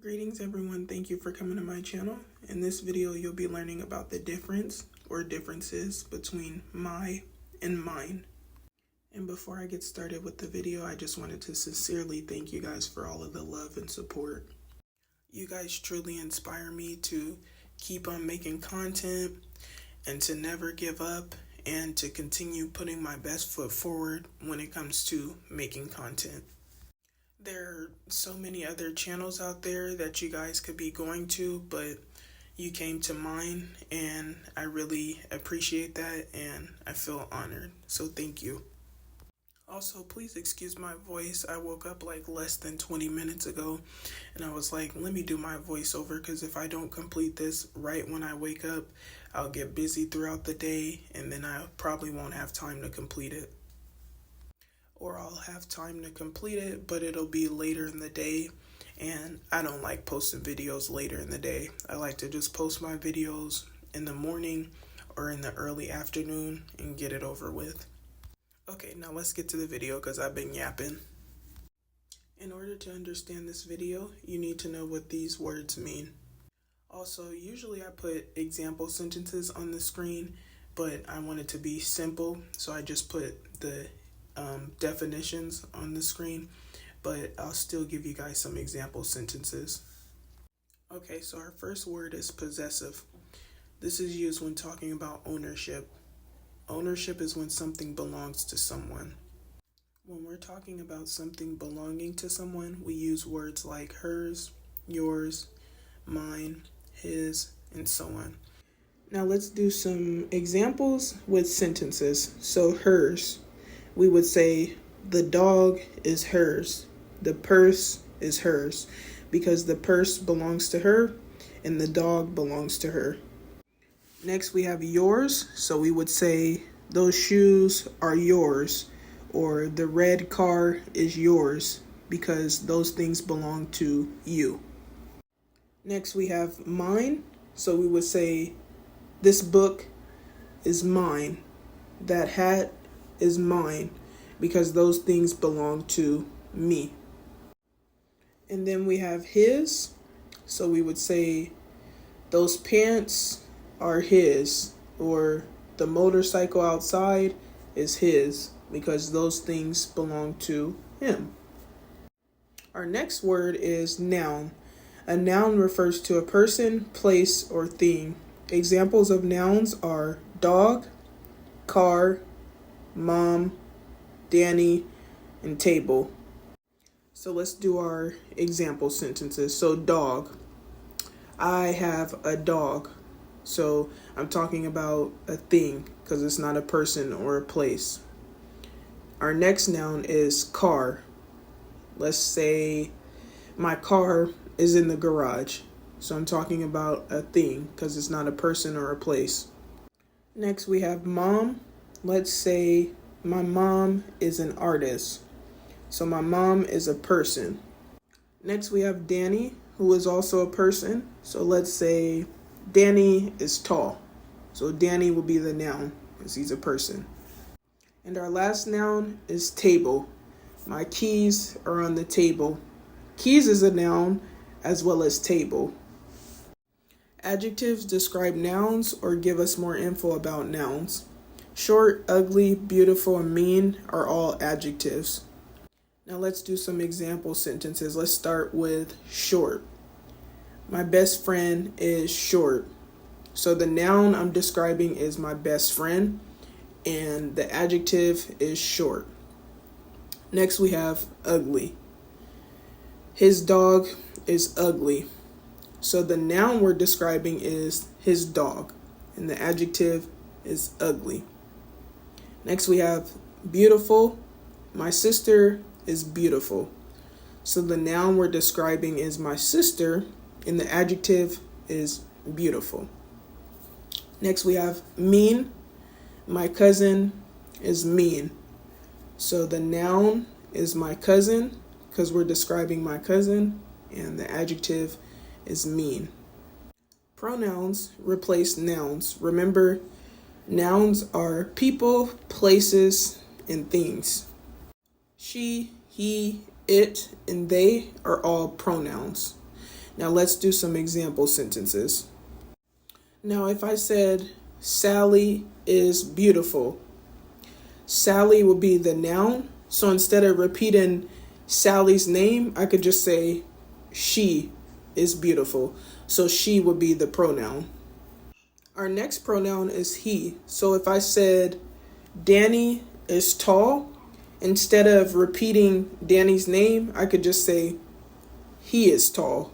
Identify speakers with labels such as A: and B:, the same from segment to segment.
A: Greetings everyone, thank you for coming to my channel. In this video you'll be learning about the difference or differences between my and mine. And before I get started with the video, I just wanted to sincerely thank you guys for all of the love and support. You guys truly inspire me to keep on making content and to never give up and to continue putting my best foot forward when it comes to making content. There are so many other channels out there that you guys could be going to, but you came to mine and I really appreciate that and I feel honored. So thank you. Also, please excuse my voice. I woke up like less than 20 minutes ago and I was like, let me do my voiceover because if I don't complete this right when I wake up, I'll get busy throughout the day and then I probably won't have time to complete it. Or I'll have time to complete it, but it'll be later in the day, and I don't like posting videos later in the day. I like to just post my videos in the morning or in the early afternoon and get it over with. Okay, now let's get to the video because I've been yapping. In order to understand this video, you need to know what these words mean. Also, usually I put example sentences on the screen, but I want it to be simple, so I just put the definitions on the screen, but I'll still give you guys some example sentences. Okay, so our first word is possessive. This is used when talking about ownership. Ownership is when something belongs to someone. When we're talking about something belonging to someone, we use words like hers, yours, mine, his, and so on. Now let's do some examples with sentences. So hers. We would say the dog is hers, the purse is hers, because the purse belongs to her and the dog belongs to her. Next we have yours, so we would say those shoes are yours, or the red car is yours, because those things belong to you. Next we have mine, so we would say this book is mine, that hat is mine, because those things belong to me. And then we have his, so we would say those pants are his, or the motorcycle outside is his, because those things belong to him. Our next word is noun. A noun refers to a person, place, or thing. Examples of nouns are dog, car, mom, Danny, and table. So let's do our example sentences. So dog. I have a dog. So I'm talking about a thing because it's not a person or a place. Our next noun is car. Let's say my car is in the garage. So I'm talking about a thing because it's not a person or a place. Next we have mom. Let's say my mom is an artist. So my mom is a person. Next we have Danny, who is also a person. So let's say Danny is tall. So Danny will be the noun because he's a person. And our last noun is table. My keys are on the table. Keys is a noun as well as table. Adjectives describe nouns or give us more info about nouns. Short, ugly, beautiful, and mean are all adjectives. Now let's do some example sentences. Let's start with short. My best friend is short. So the noun I'm describing is my best friend, and the adjective is short. Next we have ugly. His dog is ugly. So the noun we're describing is his dog, and the adjective is ugly. Next we have beautiful. My sister is beautiful. So the noun we're describing is my sister, and the adjective is beautiful. Next we have mean. My cousin is mean. So the noun is my cousin because we're describing my cousin, and the adjective is mean. Pronouns replace nouns. Remember, nouns are people, places, and things. She, he, it, and they are all pronouns. Now let's do some example sentences. Now if I said Sally is beautiful, Sally would be the noun. So instead of repeating Sally's name, I could just say she is beautiful. So she would be the pronoun. Our next pronoun is he. So if I said Danny is tall, instead of repeating Danny's name, I could just say he is tall.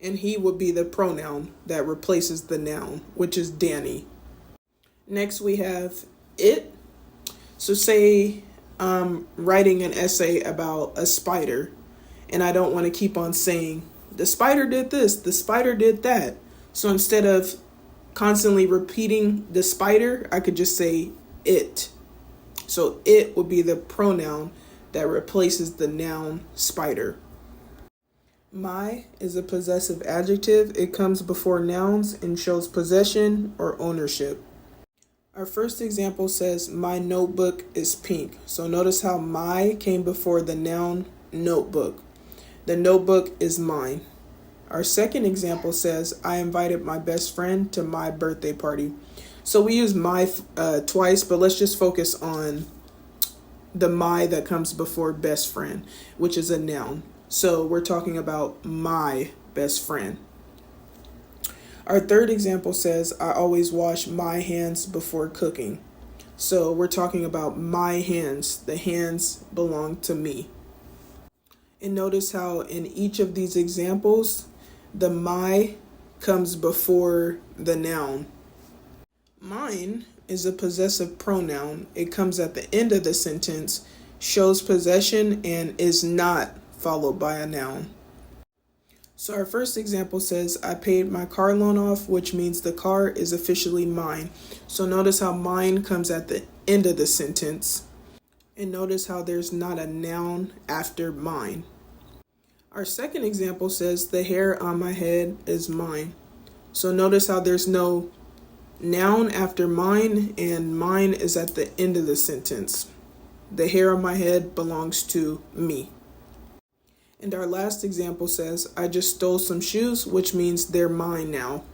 A: And he would be the pronoun that replaces the noun, which is Danny. Next we have it. So say I'm writing an essay about a spider, and I don't want to keep on saying, the spider did this, the spider did that. So instead of constantly repeating the spider, I could just say it. So it would be the pronoun that replaces the noun spider. My is a possessive adjective. It comes before nouns and shows possession or ownership. Our first example says, my notebook is pink. So notice how my came before the noun notebook. The notebook is mine. Our second example says, I invited my best friend to my birthday party. So we use my twice, but let's just focus on the my that comes before best friend, which is a noun. So we're talking about my best friend. Our third example says, I always wash my hands before cooking. So we're talking about my hands. The hands belong to me. And notice how in each of these examples, the my comes before the noun. Mine is a possessive pronoun. It comes at the end of the sentence, shows possession, and is not followed by a noun. So our first example says, I paid my car loan off, which means the car is officially mine. So notice how mine comes at the end of the sentence. And notice how there's not a noun after mine. Our second example says, the hair on my head is mine. So notice how there's no noun after mine, and mine is at the end of the sentence. The hair on my head belongs to me. And our last example says, I just stole some shoes, which means they're mine now.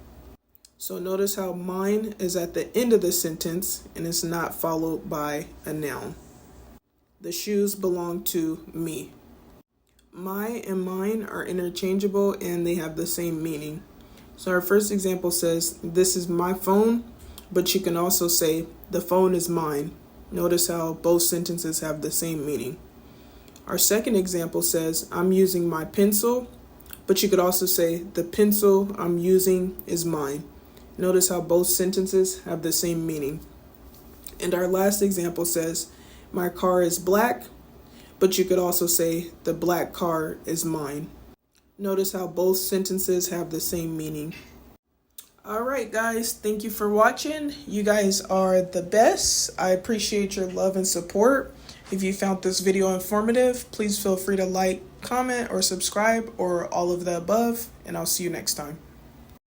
A: So notice how mine is at the end of the sentence and it's not followed by a noun. The shoes belong to me. My and mine are interchangeable and they have the same meaning. So our first example says, this is my phone, but you can also say, the phone is mine. Notice how both sentences have the same meaning. Our second example says, I'm using my pencil, but you could also say, the pencil I'm using is mine. Notice how both sentences have the same meaning. And our last example says, my car is black, but you could also say, the black car is mine. Notice how both sentences have the same meaning. All right, guys, thank you for watching. You guys are the best. I appreciate your love and support. If you found this video informative, please feel free to like, comment, or subscribe, or all of the above, and I'll see you next time.